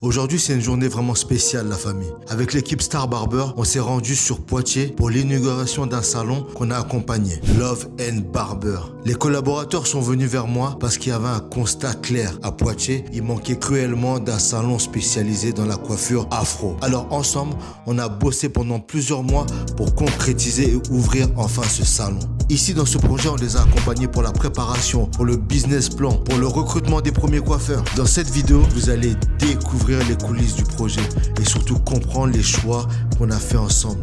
Aujourd'hui, c'est une journée vraiment spéciale, la famille. Avec l'équipe Star Barber, on s'est rendu sur Poitiers pour l'inauguration d'un salon qu'on a accompagné, Love and Barber. Les collaborateurs sont venus vers moi parce qu'il y avait un constat clair. À Poitiers, il manquait cruellement d'un salon spécialisé dans la coiffure afro. Alors ensemble, on a bossé pendant plusieurs mois pour concrétiser et ouvrir enfin ce salon. Ici, dans ce projet, on les a accompagnés pour la préparation, pour le business plan, pour le recrutement des premiers coiffeurs. Dans cette vidéo, vous allez découvrir les coulisses du projet et surtout comprendre les choix qu'on a fait ensemble.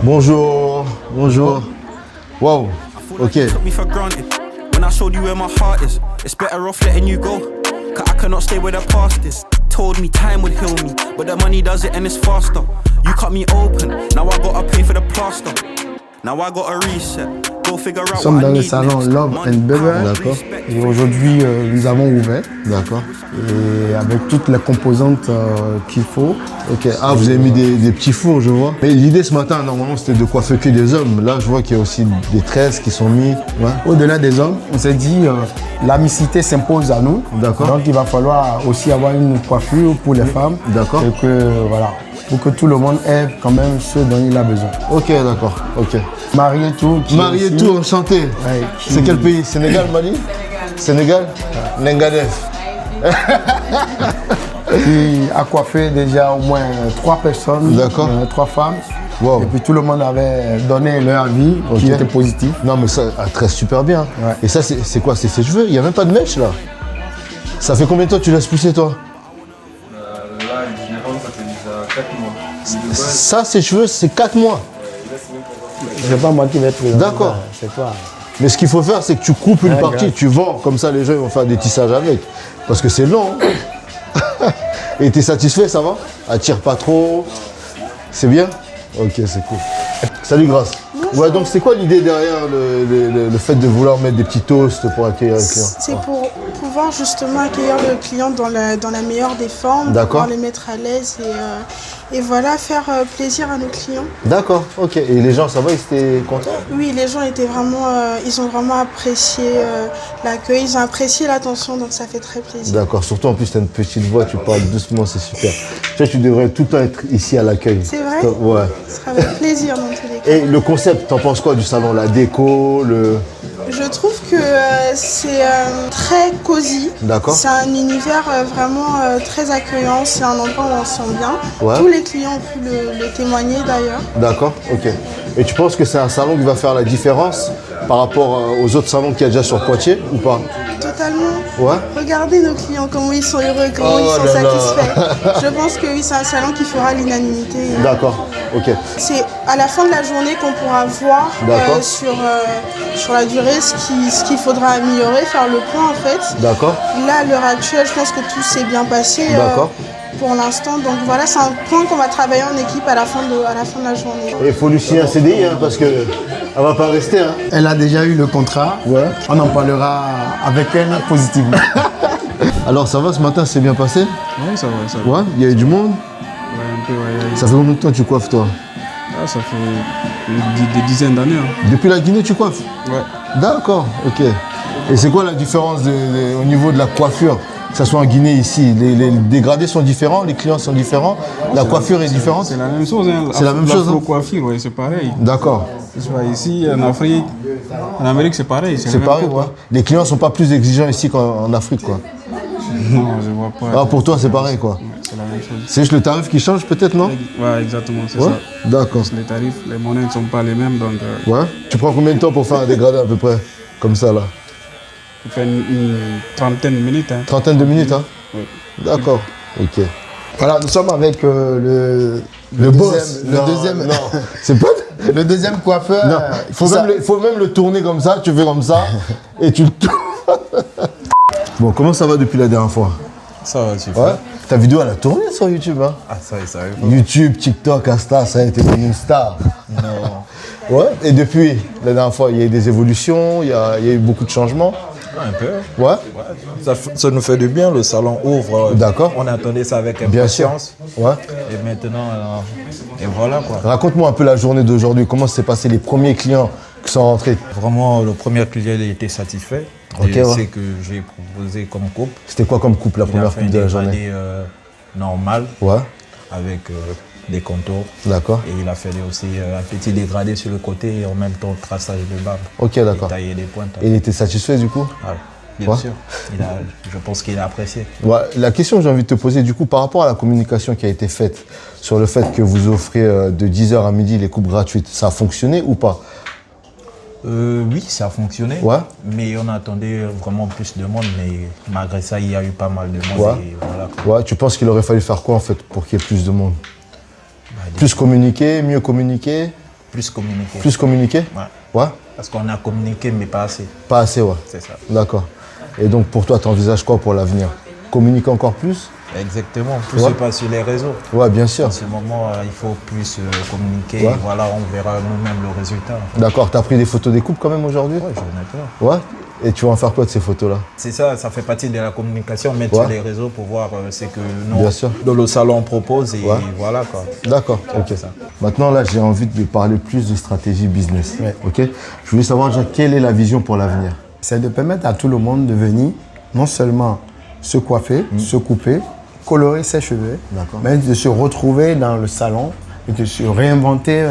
Bonjour, bonjour. Wow, ok. Told me time would heal me, but the money does it and it's faster. You cut me open, now I gotta pay for the plaster. Now I gotta reset. Go figure out. Nous sommes dans le salon Love and Barber. D'accord. Et aujourd'hui, nous avons ouvert. D'accord. Et avec toutes les composantes qu'il faut. Ok. Ah, vous avez mis des petits fours, je vois. Mais l'idée ce matin, normalement, c'était de coiffer que des hommes. Là, je vois qu'il y a aussi des tresses qui sont mis. Ouais. Au-delà des hommes, on s'est dit l'amicité s'impose à nous. D'accord. Donc il va falloir aussi avoir une coiffure pour les femmes. D'accord. Et que voilà, pour que tout le monde ait quand même ce dont il a besoin. Ok, d'accord. Ok. Marié tout. Marié tout, enchanté. Ouais, C'est quel pays? Sénégal, Mali? Sénégal? Nengadef. Qui a coiffé déjà au moins 3 personnes. D'accord. 3 femmes. Wow. Et puis tout le monde avait donné leur avis qui était positif. Non mais ça tresse super bien. Ouais. Et ça c'est quoi? C'est ses cheveux? Il n'y a même pas de mèche là. Ça fait combien de temps que tu laisses pousser toi? Là, en général, ça fait déjà 4 mois. Ça, ses cheveux, c'est 4 mois. C'est pas moi qui vais être présent. D'accord. C'est toi. Mais ce qu'il faut faire, c'est que tu coupes une Ouais, partie, grave. tu vends, comme ça les gens ils vont faire des tissages avec. Parce que c'est long. Hein. Et t'es satisfait, ça va? Attire pas trop. C'est bien? Ok, c'est cool. Salut Grâce. Ouais, donc c'est quoi l'idée derrière le fait de vouloir mettre des petits toasts pour accueillir le client? C'est pour pouvoir justement accueillir le client dans la meilleure des formes, D'accord. pouvoir les mettre à l'aise et voilà, faire plaisir à nos clients. D'accord, ok. Et les gens, ça va, ils étaient contents? Oui, les gens étaient vraiment, ils ont vraiment apprécié l'accueil, ils ont apprécié l'attention, donc ça fait très plaisir. D'accord, surtout en plus tu as une petite voix, tu parles doucement, c'est super. Tu vois, tu devrais tout le temps être ici à l'accueil. C'est vrai? Ouais. Ce sera avec plaisir dans tous les cas. Et le concept, t'en penses quoi du salon? La déco, Je trouve que c'est très cosy. D'accord. C'est un univers vraiment très accueillant. C'est un endroit où on se sent bien. Ouais. Tous les clients ont pu le témoigner d'ailleurs. D'accord, ok. Et tu penses que c'est un salon qui va faire la différence par rapport aux autres salons qu'il y a déjà sur Poitiers ou pas? Totalement. Ouais. Regardez nos clients, comment ils sont heureux, comment ils sont là là. satisfaits. Je pense que oui, c'est un salon qui fera l'unanimité. D'accord, ok. C'est à la fin de la journée qu'on pourra voir D'accord. sur la durée ce qu'il faudra améliorer, faire le point en fait. D'accord. Là, à l'heure actuelle, je pense que tout s'est bien passé D'accord. pour l'instant. Donc voilà, c'est un point qu'on va travailler en équipe à la fin de la journée. Et il faut lui signer un CDI hein, parce qu'elle ne va pas rester. Hein. Elle a déjà eu le contrat. Ouais. On en parlera avec elle positivement. Alors ça va, ce matin, c'est bien passé? Oui, ça va, ça va. Ouais, il y a eu du monde? Ouais, un peu, ouais. Ça fait combien de temps que tu coiffes toi? Ah, ça fait des dizaines d'années. Hein. Depuis la Guinée, tu coiffes? Ouais. D'accord, ok. Et c'est quoi la différence au niveau de la coiffure? Que ce soit en Guinée ici, les dégradés sont différents, les clients sont différents, la coiffure est différente? C'est la même chose. Hein. C'est la même chose, hein. L'afro-coiffure, ouais, c'est pareil. D'accord. Tu vois, ici, en Afrique, en Amérique, c'est pareil. C'est pareil, ouais. Les clients sont pas plus exigeants ici qu'en Afrique, quoi. Non, je vois pas. Ah, pour toi, c'est pareil, quoi. C'est la même chose. C'est juste le tarif qui change, peut-être, non? Ouais, exactement, c'est Ouais. ça. D'accord. Les tarifs, les monnaies ne sont pas les mêmes, donc Ouais. Tu prends combien de temps pour faire un dégradé à peu près? Comme ça, là? on fait une trentaine de minutes. Hein. Trentaine de minutes, hein? Oui. D'accord. Ok. Voilà, nous sommes avec Le deuxième- boss. le Non, deuxième, Non. C'est pas... le deuxième coiffeur. Non, il faut même le tourner comme ça, tu fais comme ça, et tu le tournes. Bon, comment ça va depuis la dernière fois? Ça va, tu fais. Ouais. Ta vidéo, elle a tourné sur YouTube, hein? Ah, ça y est, ça arrive. YouTube, TikTok, Insta, ça a été une star. Non. Ouais. Et depuis la dernière fois, il y a eu des évolutions, il y a eu beaucoup de changements. Un peu. Ouais. Ça nous fait du bien, le salon ouvre. D'accord. On attendait ça avec Bien sûr. impatience. Ouais. Et maintenant, et voilà quoi. Raconte-moi un peu la journée d'aujourd'hui. Comment s'est passé les premiers clients Sans rentrer. Vraiment, le premier client il était satisfait. Ok, Et ouais. c'est que j'ai proposé comme coupe. C'était quoi comme coupe la Il a première fait coupe un de la journée? dégradé normal Ouais, avec des contours. d'accord. Et il a fait aussi un petit dégradé sur le côté et en même temps traçage de barbe. Ok, d'accord. Et tailler des pointes. Et il était satisfait du coup? Ouais, bien Ouais. sûr. Je pense qu'il a apprécié. Ouais, la question que j'ai envie de te poser du coup par rapport à la communication qui a été faite sur le fait que vous offrez de 10h à midi les coupes gratuites, ça a fonctionné ou pas? Oui, ça a fonctionné. Ouais. Mais on attendait vraiment plus de monde. Mais malgré ça, il y a eu pas mal de monde. Ouais. Et voilà. Ouais, tu penses qu'il aurait fallu faire quoi en fait pour qu'il y ait plus de monde? Bah, Plus communiquer, mieux communiquer? plus communiquer. Plus communiquer? Ouais. Ouais? Parce qu'on a communiqué, mais pas assez. Pas assez, ouais. C'est ça. D'accord. Et donc pour toi, tu envisages quoi pour l'avenir? Communiquer encore plus? Exactement. Tout Ouais. se passe sur les réseaux. Ouais, bien sûr. En ce moment, il faut plus communiquer. Ouais. Et voilà, on verra nous-mêmes le résultat. D'accord, t'as pris des photos des coupes quand même aujourd'hui? Ouais, j'en ai peur. Ouais? Et tu vas en faire quoi de ces photos-là? C'est ça, ça fait partie de la communication, mettre Ouais. sur les réseaux pour voir ce que Bien nous, sûr. dans le salon, on propose. Et Ouais. voilà quoi. D'accord, ok. ça. Maintenant, là, j'ai envie de parler plus de stratégie business. Ok. Je voulais savoir déjà quelle est la vision pour l'avenir. C'est de permettre à tout le monde de venir non seulement se coiffer, se couper, colorer ses cheveux, D'accord. mais de se retrouver dans le salon et de se réinventer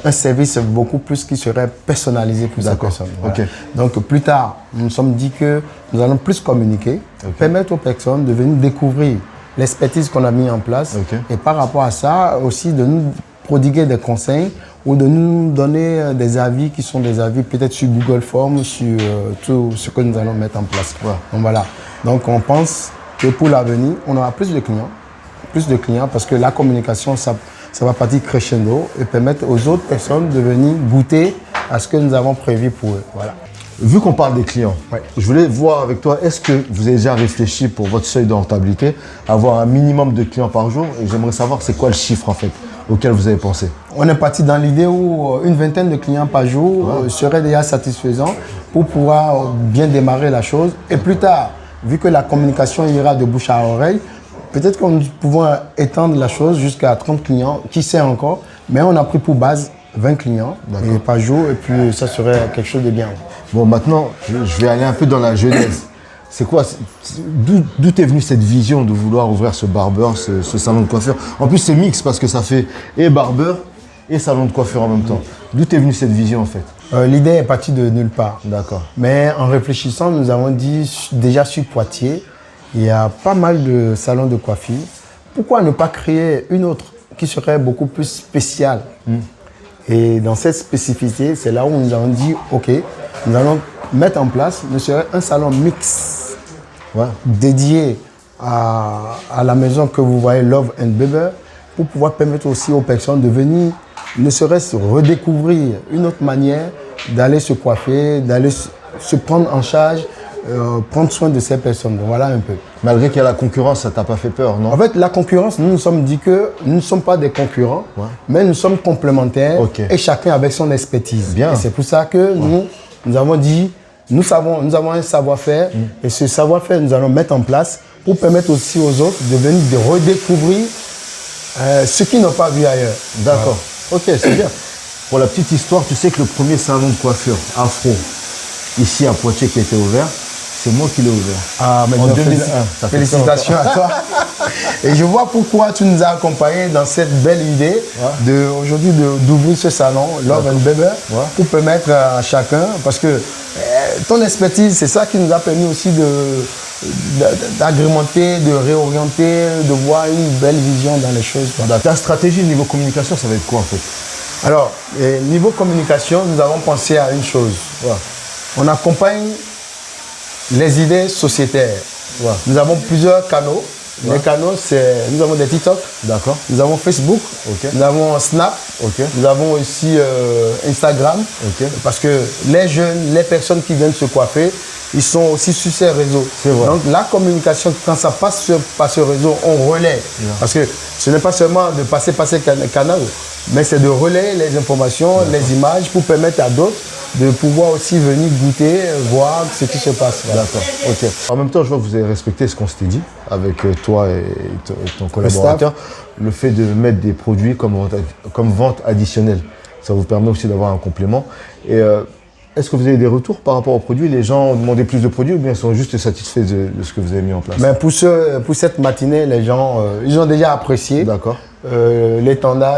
un service beaucoup plus qui serait personnalisé pour sa D'accord. personne. Voilà. Ok. Donc plus tard, nous nous sommes dit que nous allons plus communiquer, permettre aux personnes de venir découvrir l'expertise qu'on a mis en place Ok. et par rapport à ça aussi de nous prodiguer des conseils ou de nous donner des avis qui sont des avis peut-être sur Google Forms, sur tout ce que nous allons mettre en place. Ouais. Donc voilà. Donc on pense que pour l'avenir, on aura plus de clients parce que la communication, ça va partir crescendo et permettre aux autres personnes de venir goûter à ce que nous avons prévu pour eux. Voilà. Vu qu'on parle des clients, Ouais. je voulais voir avec toi, est-ce que vous avez déjà réfléchi pour votre seuil de rentabilité, avoir un minimum de clients par jour? Et j'aimerais savoir c'est quoi le chiffre en fait auquel vous avez pensé. On est parti dans l'idée où une vingtaine de clients par jour serait déjà satisfaisant pour pouvoir bien démarrer la chose. Et plus tard, vu que la communication ira de bouche à oreille, peut-être qu'on pouvons étendre la chose jusqu'à 30 clients, qui sait encore. Mais on a pris pour base 20 clients et par jour et puis ça serait quelque chose de bien. Bon, maintenant, je vais aller un peu dans la genèse. C'est quoi, d'où est venue cette vision de vouloir ouvrir ce barbeur, ce salon de coiffure? En plus, c'est mix parce que ça fait et barbeur et salon de coiffure en même temps. D'où est venue cette vision en fait? L'idée est partie de nulle part. D'accord. Mais en réfléchissant, nous avons dit déjà sur Poitiers, il y a pas mal de salons de coiffure. Pourquoi ne pas créer une autre qui serait beaucoup plus spéciale? Et dans cette spécificité, c'est là où nous avons dit, ok, nous allons mettre en place ne serait un salon mix dédié à la maison que vous voyez, Love and Baber, pour pouvoir permettre aussi aux personnes de venir, ne serait-ce redécouvrir une autre manière d'aller se coiffer, d'aller se prendre en charge, prendre soin de ces personnes. Donc, voilà un peu. Malgré qu'il y a la concurrence, ça t'a pas fait peur, non? En fait, la concurrence, nous nous sommes dit que nous ne sommes pas des concurrents, mais nous sommes complémentaires et chacun avec son expertise. Bien. Et c'est pour ça que nous avons dit, nous avons un savoir-faire et ce savoir-faire, nous allons mettre en place pour permettre aussi aux autres de venir de redécouvrir ce qu'ils n'ont pas vu ailleurs. D'accord. Ok, c'est bien. Pour la petite histoire, tu sais que le premier salon de coiffure afro ici à Poitiers qui a été ouvert, c'est moi qui l'ai ouvert. Ah, mais En bien, 2001. Ça fait félicitations à toi. Et je vois pourquoi tu nous as accompagnés dans cette belle idée aujourd'hui d'ouvrir ce salon, Love and Baber, pour permettre à chacun, parce que ton expertise, c'est ça qui nous a permis aussi d'agrémenter, de réorienter, de voir une belle vision dans les choses. Ta stratégie niveau communication, ça va être quoi en fait? Alors, niveau communication, nous avons pensé à une chose. On accompagne les idées sociétaires. Nous avons plusieurs canaux. Les canaux, nous avons des TikTok, nous avons Facebook, nous avons Snap, nous avons aussi Instagram. Parce que les jeunes, les personnes qui viennent se coiffer, ils sont aussi sur ces réseaux. Donc la communication, quand ça passe par ce réseau, on relaie. Parce que ce n'est pas seulement de passer le canal, mais c'est de relayer les informations, les images pour permettre à d'autres de pouvoir aussi venir goûter, voir ce qui se passe. D'accord, ok. En même temps, je vois que vous avez respecté ce qu'on s'était dit avec toi et ton collaborateur. Le fait de mettre des produits comme vente additionnelle. Ça vous permet aussi d'avoir un complément. Et est-ce que vous avez des retours par rapport aux produits? Les gens ont demandé plus de produits ou bien ils sont juste satisfaits de ce que vous avez mis en place? Mais pour cette matinée, les gens, ils ont déjà apprécié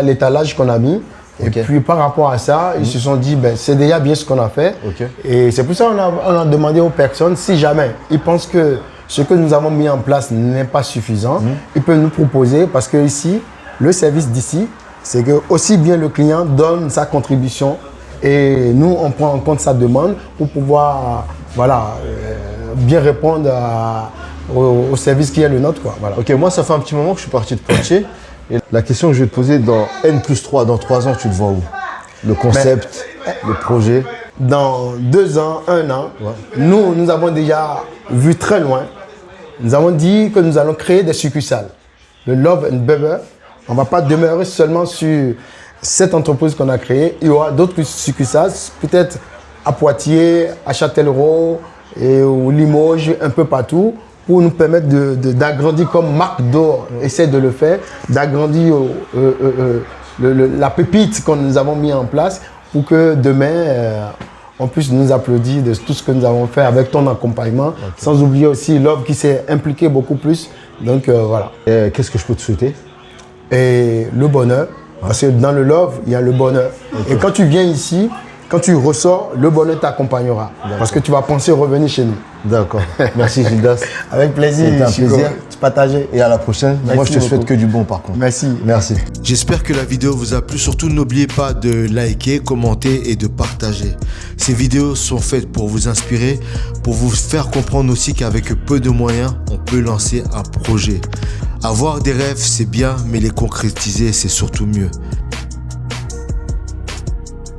l'étalage qu'on a mis. Et puis par rapport à ça, ils se sont dit, ben, c'est déjà bien ce qu'on a fait. Et c'est pour ça qu'on a demandé aux personnes, si jamais ils pensent que ce que nous avons mis en place n'est pas suffisant, ils peuvent nous proposer, parce que ici, le service d'ici, c'est que aussi bien le client donne sa contribution et nous, on prend en compte sa demande pour pouvoir bien répondre au service qui est le nôtre, quoi. Voilà. Ok, moi ça fait un petit moment que je suis parti de Poitiers. Et la question que je vais te poser, dans N+3, dans 3 ans, tu te vois où? Le concept, le projet? Dans 2 ans, 1 an, nous avons déjà vu très loin. Nous avons dit que nous allons créer des succursales. Le Love and Barber, on ne va pas demeurer seulement sur cette entreprise qu'on a créée. Il y aura d'autres succursales, peut-être à Poitiers, à Châtellerault, et au Limoges, un peu partout, pour nous permettre d'agrandir comme Marc d'Or essaie de le faire, d'agrandir la pépite que nous avons mis en place pour que demain, on puisse nous applaudir de tout ce que nous avons fait avec ton accompagnement, sans oublier aussi Love qui s'est impliqué beaucoup plus. Donc voilà. Qu'est-ce que je peux te souhaiter? Et le bonheur, parce que dans le Love, il y a le bonheur. Et quand tu viens ici, quand tu ressors, le bonheur t'accompagnera. Parce que tu vas penser revenir chez nous. D'accord. Merci Gildas. Avec plaisir. C'était un plaisir. Partager. Et à la prochaine. Merci. Moi, je te souhaite que du bon par contre. Merci. Merci. J'espère que la vidéo vous a plu. Surtout, n'oubliez pas de liker, commenter et de partager. Ces vidéos sont faites pour vous inspirer, pour vous faire comprendre aussi qu'avec peu de moyens, on peut lancer un projet. Avoir des rêves, c'est bien, mais les concrétiser, c'est surtout mieux.